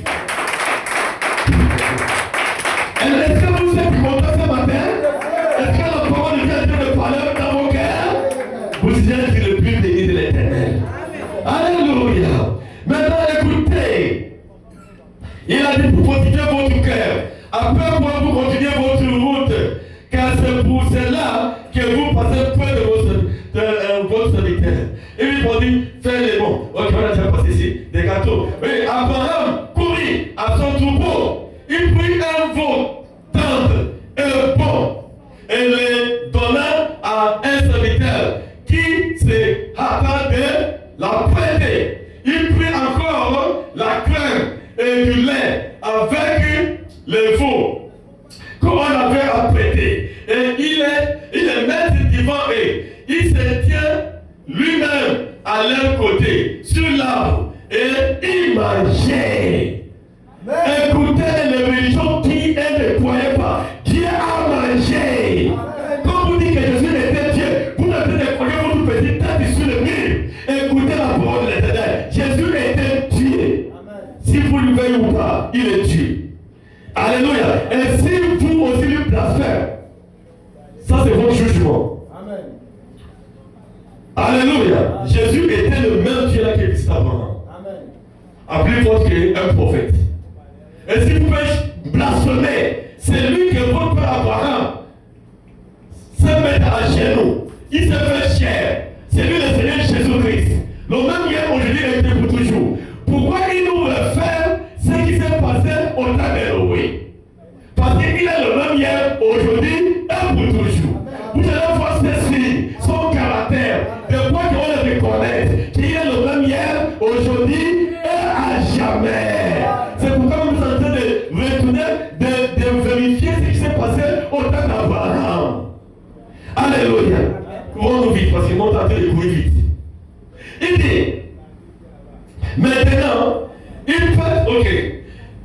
Est-ce que vous êtes contents ce matin? Est-ce que la parole vient de parler dans vos cœurs? Vous êtes le plus béni de l'Éternel. Alléluia. Maintenant écoutez. Il a dit pour continuer votre cœur. Après moi, vous continuez votre route. Car c'est pour cela que vous passez près de votre serviteur. Et lui il dit, fais les bons. Ok, on a déjà passé ici, des gâteaux. Oui, Abraham courut à son troupeau. Il prit un veau tendre et bon. Et le donna à un serviteur qui se hâta de la prêter. Il prit encore la crème et du lait avec le veau qu'on avait apprêté. Et il est maître devant eux. Il se tient lui-même à leur côté, sur l'arbre, et il mangeait. Écoutez les religions qui ne croyaient pas. Dieu a mangé. Quand vous dites que Jésus était Dieu, vous ne pouvez pas votre petite tête sur le mur. Écoutez la parole de l'Éternel. Jésus était Dieu. Si vous le voyez ou pas, il est Dieu. Alléluia. Et si vous aussi lui blasphème, ça c'est votre jugement. Amen. Alléluia. Jésus était le même Dieu là qui existe avant. Amen. À plus fort qu'un prophète. Et si vous pouvez blasphémer, c'est lui que votre père Abraham se met à genoux. Il se fait chair. C'est lui le Seigneur Jésus-Christ. Le même hier, aujourd'hui, il était pour toujours. Pourquoi il nous refait ce qui s'est passé au temps d'Élohim? Parce qu'il est le même hier, aujourd'hui et pour toujours. Vous allez voir ses signes, son caractère, de quoi qu'on le reconnaisse, qu'il est le même hier, aujourd'hui et à jamais. C'est pourquoi nous sommes en train de retourner, de vérifier ce qui s'est passé au temps d'Abraham. Alléluia. Courons-nous vite, parce qu'ils m'ont tenté de courir vite. Il dit, maintenant, il peut, ok,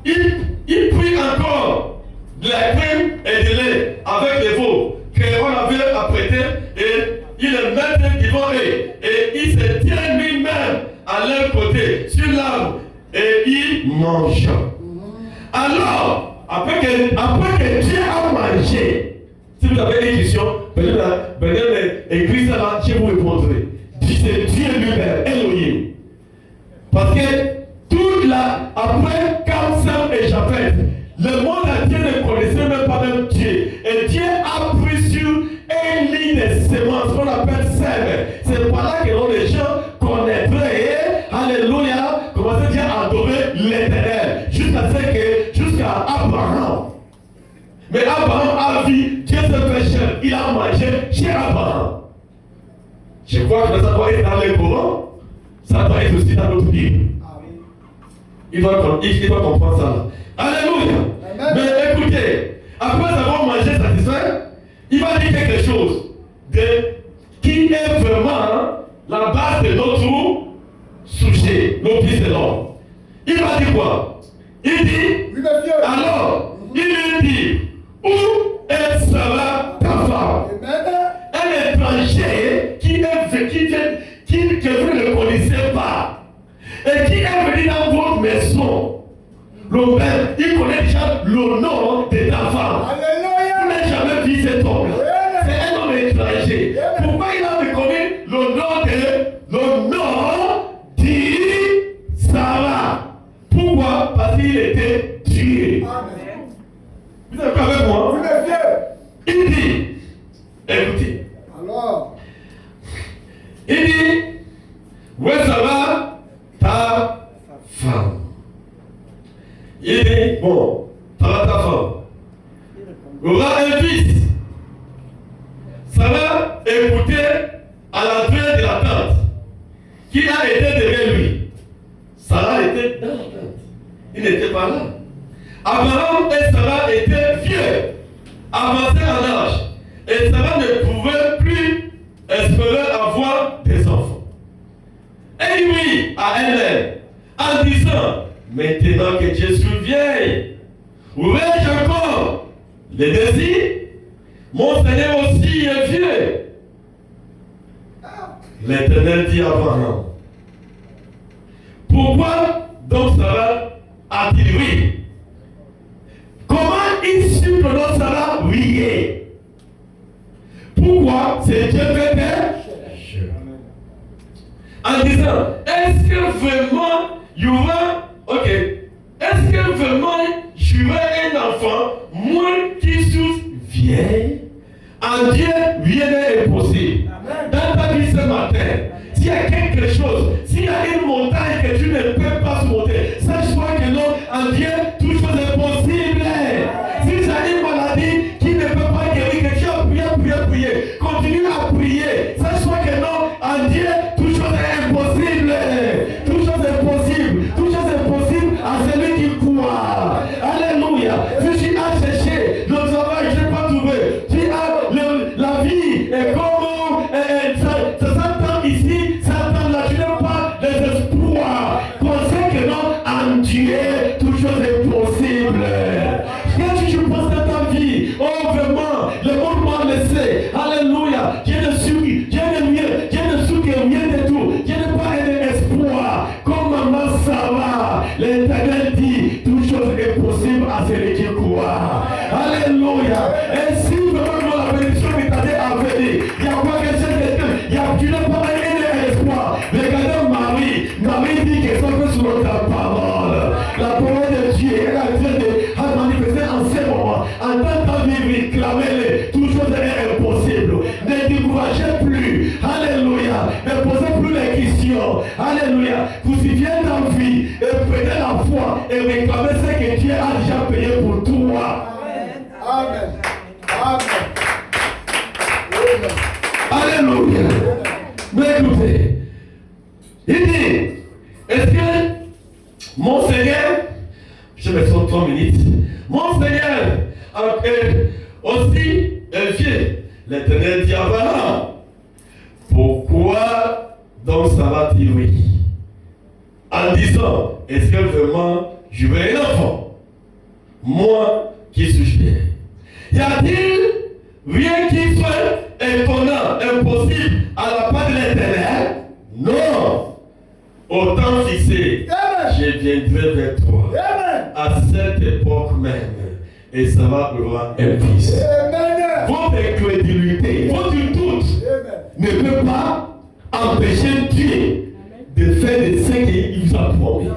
il prit encore de la crème et de lait avec les veaux qu'on avait apprêté et il est mettait devant eux et il se tient lui-même à leur côté sur l'arbre et il mange. Alors, après que Dieu a mangé, si vous avez une question, venez écrire ça là, je vous répondrai. C'est Dieu lui-même, Elohim. Parce que toute la, après Kamsam et Japheth, le monde entier ne connaissait même pas même Dieu. Et Dieu a pris sur une ligne de sémence qu'on appelle sève. C'est par là que les gens connaîtraient et, alléluia, commençaient à adorer l'Éternel. Jusqu'à Abraham. Mais Abraham a vu Dieu se fait chair. Il a mangé chez Abraham. Je crois que ça doit être dans les Coran. Ça doit être aussi dans notre Bible. Il doit comprendre ça. Alléluia. Amen. Mais écoutez, après avoir mangé satisfait, il va dire quelque chose de qui est vraiment la base de notre sujet, nos fils de l'homme. Il va dire quoi? Il dit, oui, alors, il lui dit, où est Sarah ta femme? Un étranger que vous ne connaissez pas et qui est venu dans votre maison. Le père, il connaît déjà le nom de ta femme. Alléluia. Vous n'avez jamais vu cet homme. C'est un homme étranger. Pourquoi il a reconnu le nom de Sarah? Pourquoi? Parce qu'il était Dieu. Amen. Vous êtes avec moi? Il dit, écoutez. Alors, il dit, où est Sarah, ta femme? Il dit, bon, Sarah, ta femme. Il y aura un fils. Sarah écoutait à l'entrée de la qui a été derrière lui. Sarah était dans la tente. Il n'était pas là. Abraham et Sarah étaient vieux, avancés en âge. Et Sarah ne pouvait plus espérer avoir des enfants. Et lui, à elle-même, en disant, maintenant que je suis vieille, ouvrais-je encore les désirs? Mon Seigneur aussi est vieux. L'Éternel dit à Abraham, pourquoi donc Sarah a-t-il oui? Comment il sut que notre Sarah riait? Pourquoi c'est Dieu fait des en disant, est-ce que vraiment il y aura, ok, est-ce que vraiment j'aurai un enfant, moi qui suis vieille? En Dieu, rien n'est impossible. Dans ta vie ce matin, s'il y a quelque chose, s'il y a une montagne que tu ne peux pas monter, sache-toi que non, en Dieu, toute chose est possible. Si tu as une maladie qui ne peut pas guérir, que tu as prié, continue à prier. Sache-toi que non, en Dieu, toute chose est impossible. Toute chose est possible. Toute chose est possible à celui qui croit. Alléluia. Si tu as cherché le travail, je n'ai pas trouvé. La vie est comme ça s'entend ici, ça s'entend là, tu n'as pas les espoirs. Pensez que non, en Dieu, toute chose est possible. Qu'est-ce que tu penses dans ta vie? Oh, vraiment, le monde m'a laissé. Alléluia. Dieu ne suit que rien de tout. Dieu n'est pas un espoir. Comme maman Sarah, l'Éternel dit, toute chose est possible à celui qui croit. Alléluia. Et si vraiment la bénédiction est allée à venir, il y a quoi que c'est, tu n'as pas un espoir. Regardez Marie dit qu'elle s'en sur ta parole. La parole de Dieu, elle a été manifestée en ce moment. En tant que vie, réclamez-les. Toute chose est impossible. Ne découragez plus. Alléluia. Ne posez plus les questions. Alléluia. Crucifiez ta vie et prenez la foi et réclamez ce que Dieu a déjà payé pour toi. Amen. Amen. Alléluia. Mais écoutez, il dit, est-ce que mon Seigneur, je me sens 3 minutes, mon Seigneur aussi est vieux. L'Éternel dit à Abraham, pourquoi donc Sarah-t-il oui? En disant, est-ce que vraiment je veux un enfant? Moi qui suis bien. Y a-t-il rien qui soit étonnant, impossible à la part de l'Éternel? Non. Au temps fixé, je viendrai vers toi. À cette époque même, et ça va aura un fils. Votre incrédulité, votre doute ne peut pas empêcher Dieu de faire de ce qu'il vous a promis.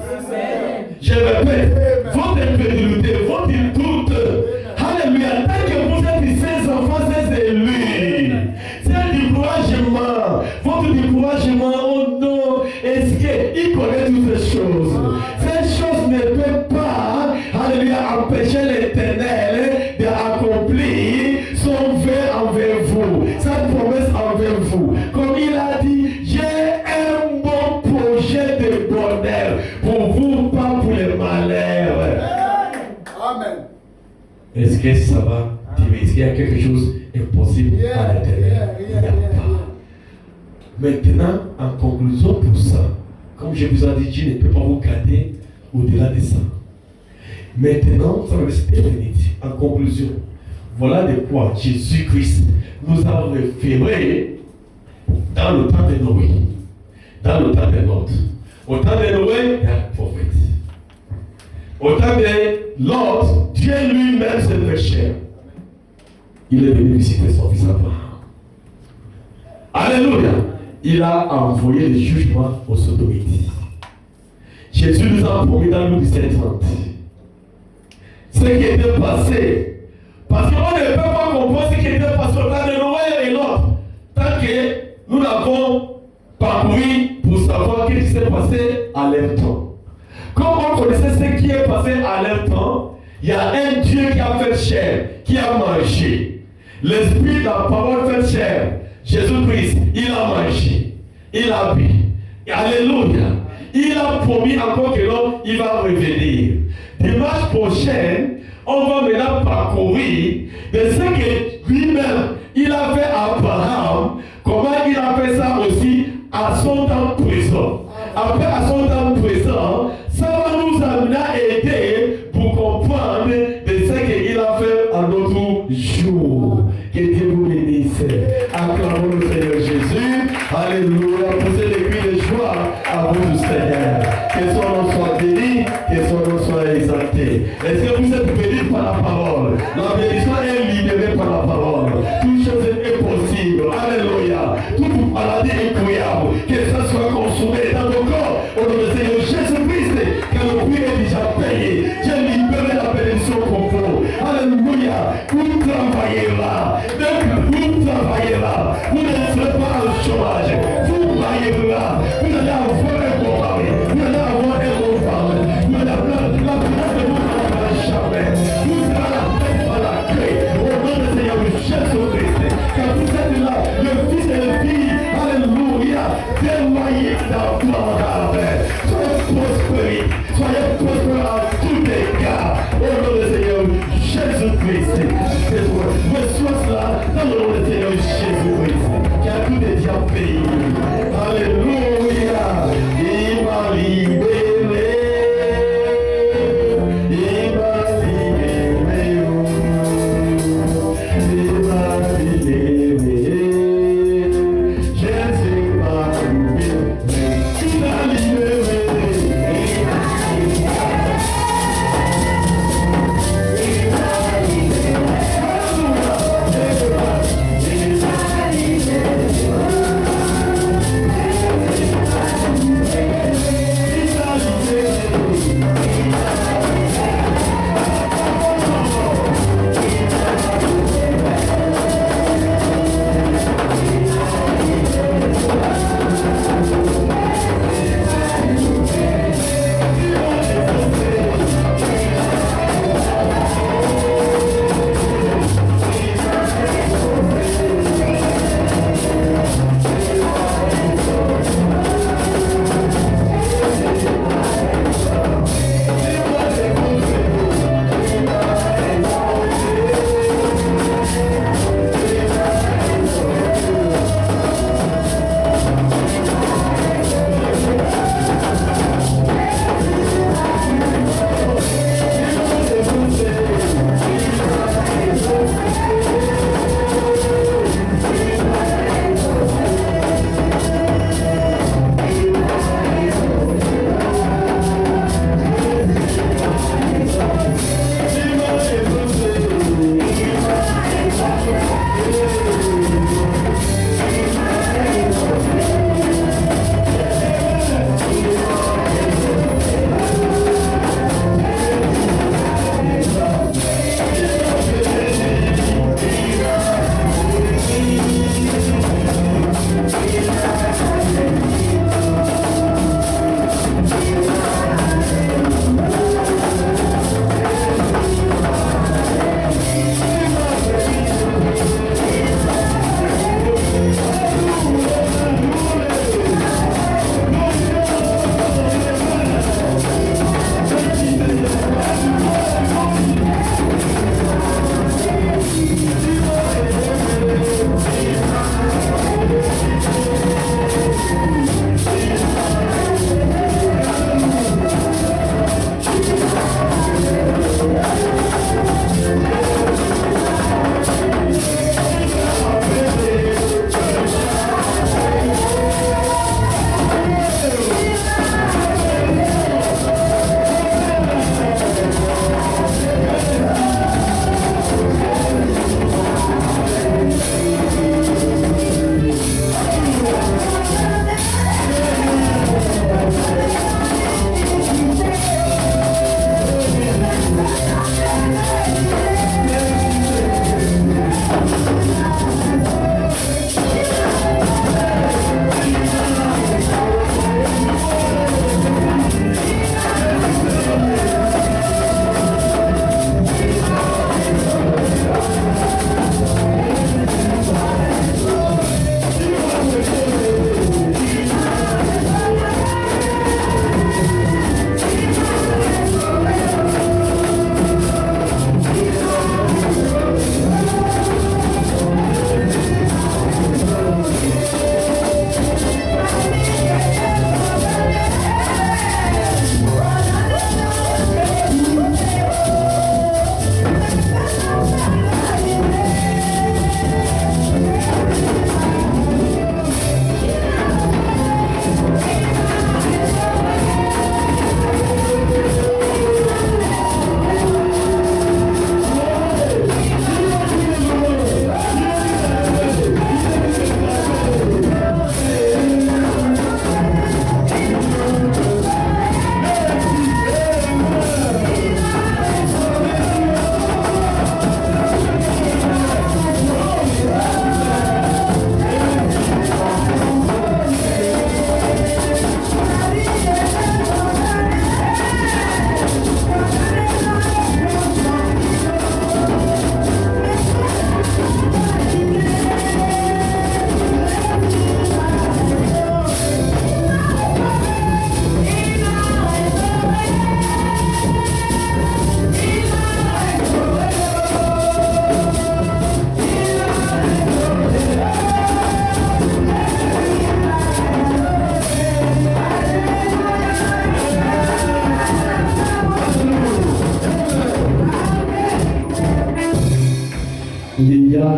Je répète, votre incrédulité, votre doute, alléluia, tant que vous êtes ses enfants, ses élus, c'est du découragement, votre découragement, oh non, est-ce qu'il connaît toutes ces choses? Ces choses ne peuvent pas, alléluia, empêcher l'Éternel d'accomplir son vœu envers vous, sa promesse envers vous. Comme il a dit, j'ai un bon projet de bonheur pour vous, pas pour les malheurs. Amen. Est-ce que ça va? Est-ce qu'il y a quelque chose d'impossible à l'Éternel? Il n'y a pas. Maintenant, en conclusion pour ça, comme je vous ai dit, Dieu ne peut pas vous garder au-delà de ça. Maintenant, ça va rester minutes. En conclusion, voilà de quoi Jésus-Christ nous a référé dans le temps de Noé, dans le temps de Lot. Au temps de Noé, il y a le prophète. Au temps de Lot, Dieu lui-même s'est fait chair. Il est venu visiter son fils Abraham. Alléluia. Il a envoyé le jugement aux sodomites. Jésus nous a promis dans Luc 17:30 ce qui était passé. Parce qu'on ne peut pas comprendre ce qui était passé au temps de Noé et l'autre. Tant que nous l'avons parcouru pour savoir ce qui s'est passé à leur temps. Comme on connaissait ce qui est passé à leur temps, il y a un Dieu qui a fait chair, qui a mangé. L'Esprit, la parole fait chair. Jésus-Christ, il a mangé, il a bu. Alléluia. Il a promis encore que l'homme, il va revenir. Dimanche prochain, on va maintenant parcourir de ce que lui-même, il a fait à Abraham, comment il a fait ça aussi à son temps présent. Après, à son temps présent, ça va nous amener à aider pour comprendre de ce qu'il a fait à notre jour. Que Dieu vous bénisse. Acclamons le Seigneur Jésus. Alléluia. Poussez les cris de joie à vous, du Seigneur. Que son nom soit béni, que son nom soit exalté. Est-ce que vous êtes bénis par la parole? La bénédiction est libérée par la parole. Toute chose est possible. Alléluia. Toute maladie est incroyable. Que ça soit consommé dans nos corps. Au nom du Seigneur Jésus-Christ, que le prix est déjà payé. J'ai libéré la bénédiction pour vous. Alléluia. Vous travaillez là. Vous travaillez là. Vous ne serez pas au chômage. Vous travaillez là. Vous allez avoir un bon mari. Vous allez avoir un bon femme. Vous allez avoir la place de vous n'aura jamais. Vous serez la tête à la clé. Au nom du Seigneur Jésus-Christ. Car vous êtes là, le fils et la fille. Alléluia. Déloyez d'abord. Soyez prospérés. Soyez prospérés à tous les cas. Au nom du Seigneur Jésus-Christ. Reçois cela dans le nom du Seigneur Jésus-Christ. Qui a tout déjà payé. Alléluia. Il m'a libéré. Il m'a libéré. Il m'a libéré. Jésus m'a libéré.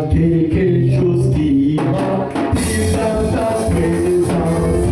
quelque chose qui m'a pris dans ta présence,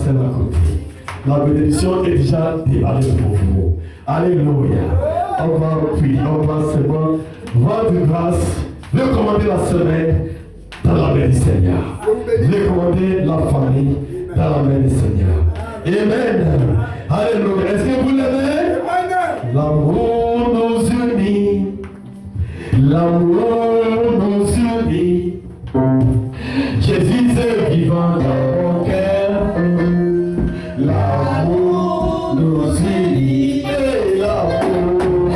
Seigneur. La bénédiction est déjà déballée pour vous. Alléluia. On va prier, on va seulement votre grâce, recommander la semaine dans la main du Seigneur. Recommander la famille dans la main du Seigneur. Amen. Alléluia. Est-ce que vous l'aimez? L'amour nous unit. L'amour nous unit. Jésus est vivant dans mon cœur. L'amour nous unit. Et l'amour.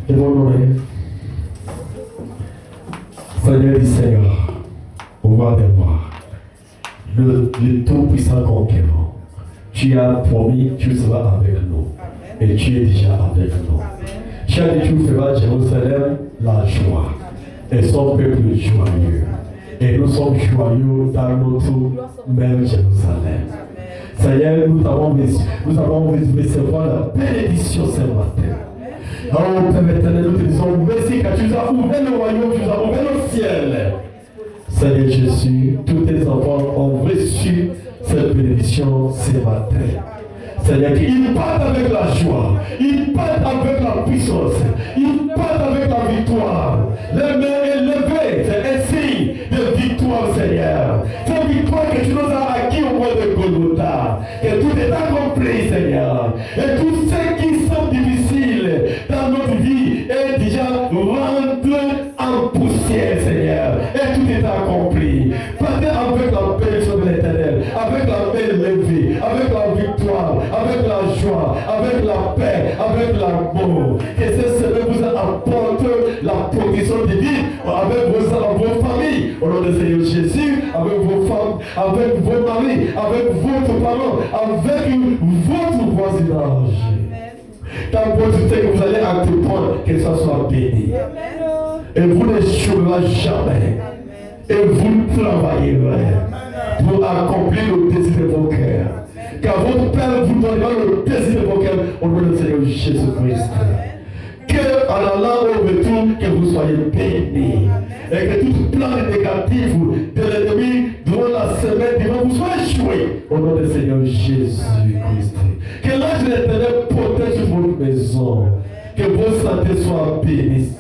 L'amour du Seigneur. Seigneur du Seigneur, au roi des rois, le tout-puissant conquérant, tu as promis, tu seras avec nous. Et tu es déjà avec nous. Tu as dit, tu feras Jérusalem la joie et son peuple joyeux. Et nous sommes joyeux dans notre même Jérusalem. Seigneur, nous avons recevoir la bénédiction ce matin. Oh Père éternel, nous te disons merci car tu as ouvert le royaume, tu as ouvert le ciel. Seigneur Jésus, tous tes enfants ont reçu cette bénédiction ce matin. Seigneur, qu'ils partent avec la joie, ils partent avec la puissance, ils partent avec la victoire. Les mains élevées, c'est un signe de victoire, Seigneur. Cette victoire que tu nous as acquis au mois de Golgotha, que tout est accompli, Seigneur. Et tout ce qui sont difficiles dans notre vie est déjà rendu en poussière, Seigneur. Et tout est accompli. Partez avec la bénédiction de l'Éternel, avec la main levée, avec la victoire, avec la joie, avec la paix, avec l'amour. Que ce Seigneur vous apporte la protection divine avec vos familles. Au nom de Seigneur Jésus, avec vos femmes, avec vos maris, avec votre parents, avec votre voisinage. Tant pour tout ce que vous allez entreprendre, que ça soit béni. Et vous n'échouerez jamais. Et vous travaillerez pour accomplir le désir de vos cœurs. Car votre Père vous donnera le désir de vos cœurs au nom du Seigneur Jésus-Christ. Que en allant au retour, que vous soyez bénis. Et que toute plan négatif de l'ennemi durant la semaine devant vous soit échoué au nom du Seigneur Jésus-Christ. Que l'ange de l'Éternel protège votre maison. Que vos santé soient bénies.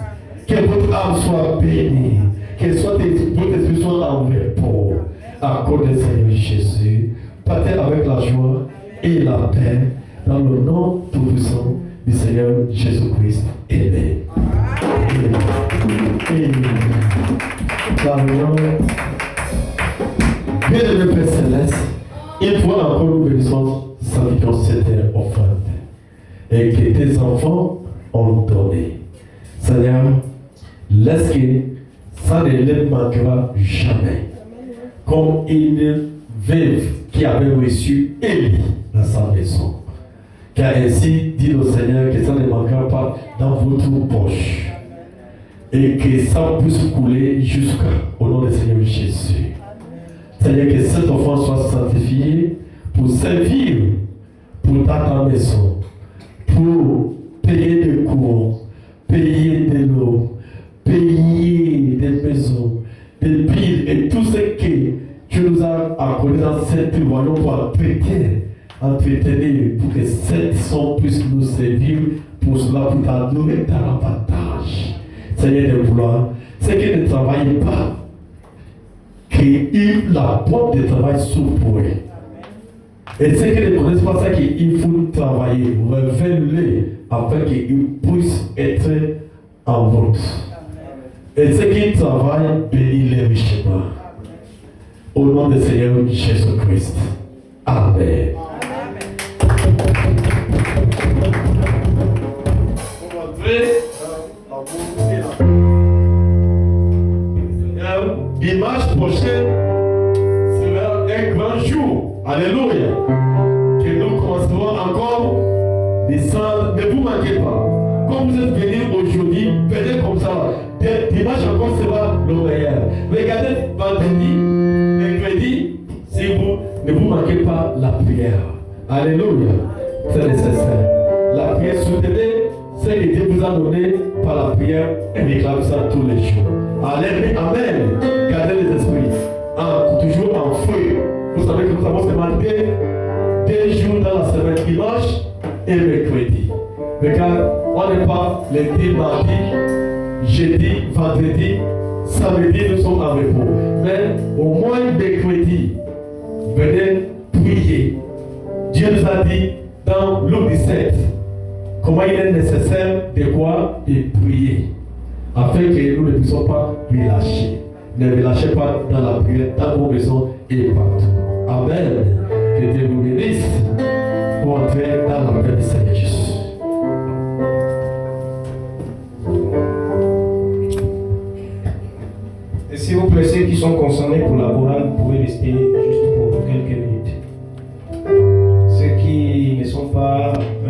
Que votre âme soit bénie. Que votre esprit soit en repos. À cause du Seigneur Jésus. Partez avec la joie et la paix dans le nom tout-puissant du Seigneur Jésus-Christ. Amen. Bien-aimé Père Céleste, il faut encore nous bénissons sa vie dans cette offrande. Et que tes enfants ont donné. Seigneur, laisse que ça ne les manquera jamais. Comme une veuve qui avait reçu Élie dans sa maison. Car ainsi dit le Seigneur que ça ne manquera pas dans votre poche. Et que ça puisse couler jusqu'au nom du Seigneur Jésus. Seigneur, que cet enfant soit sanctifié pour servir pour ta maison, pour payer des cours, payer de l'eau, payer des maisons, des piles et tout ce que tu nous as accordé dans cette royaume pour entretenir pour que cette son puisse nous servir pour cela, pour t'adorer dans l'avantage. Seigneur de vouloir, c'est qu'ils ne travaillent pas, que la porte de travail s'ouvre pour eux. Et ceux qui ne connaissent pas ça, qu'il faut travailler, révéler afin qu'ils puissent être en route. Et ceux qui travaillent, bénis-les richement. Au nom du Seigneur Jésus-Christ. Amen. On va entrer dans l'amour. Dimanche prochain sera un grand jour. Alléluia. Que nous commencerons encore descendre. Ne vous manquez pas. Comme vous êtes venus aujourd'hui, venez comme ça. Dimanche encore sera le meilleur. Regardez vendredi, mercredi, si vous ne vous manquez pas la prière. Alléluia. C'est nécessaire. La prière, soutenez ce que Dieu vous a donné par la prière et réclame ça tous les jours. Alléluia. Amen. Gardez les esprits. Toujours en feu. Vous savez que nous avons demandé 2 jours dans la semaine, dimanche et mercredi. Regarde, on n'est pas lundi, mardi, jeudi, vendredi, samedi, nous sommes en repos. Mais au moins mercredi, venez prier. Dieu nous a dit dans Luc 17 comment il est nécessaire de quoi? De prier. Afin que nous ne puissions pas relâcher. Ne relâchez pas dans la prière, dans vos maisons et partout. Amen. Que Dieu vous bénisse pour entrer dans la paix du Seigneur Jésus. Et s'il vous plaît, ceux qui sont concernés pour la chorale, vous pouvez rester juste pour quelques minutes. Ceux qui ne sont pas